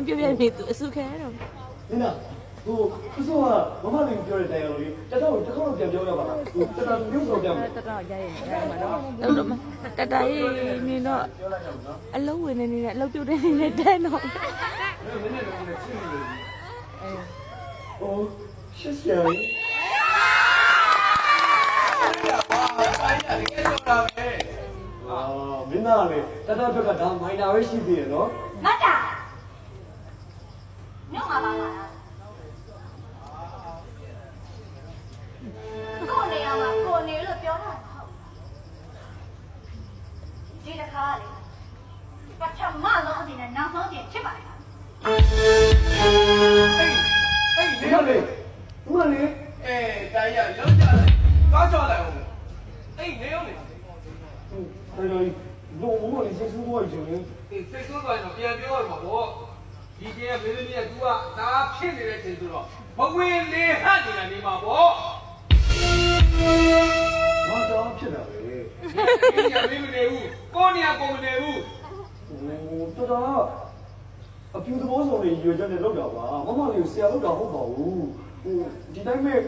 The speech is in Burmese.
ပြပြနေသူအစုခဲတော့ နင်ကဟိုအစိုးကမမလေးပြောတဲ့တိုင်တော်လေးတတော်တစ်ခေါက်ပြန်ပြောရပါလားဟိုတတော်မျိုးစုံပြန်မယ် တတော်ရရင်ရမှာနော်တော့တတရေးနေတော့အလုံးဝင်နေနေတဲ့အလုပ်ပြုတ်နေနေတဲ့တော့ ဟိုရှစ်ရှယ် မင်းသားလေတတဘက်ကဒါမိုင်နာပဲရှိသေးတယ်နော် ငါတာညောင်းပါပါလားကိုနေရမှာကိုနေလို့ပြောတာဟုတ်ဒီတစ်ခါလေပထမဆုံးအနေနဲ့နောက်ဆုံးပြင်ဖြစ်ပါလေ ဒီကလေဒီကလေ တိုင်းရလောက်ကြတယ်ကားကြောက်လိုက်အောင်အေးနေအောင်လေ တော်တော်လုံးဝလေးစိတ်ဆိုးသွားကြတယ် အေးစိတ်ဆိုးသွားရင်ပြန်ပြောရမှာပေါ့ဒီကျင်းကမေးလေးက तू ကဒါဖြစ်နေတဲ့ချိန်ဆိုတော့မဝင်လေဟန့်နေတာနေမှာပေါ့ ဘာတော့ဖြစ်တာလဲ ဒီကမေးမနေဘူးကိုနေရကိုမနေဘူး ဟိုတော်တော်အပြူသဘောဆောင်တွေရွေချက်နဲ့လောက်တာပါမမလေးကိုဆရာလောက်တာဟုတ်ပါဘူးဟိုဒီတိုင်းမဲ့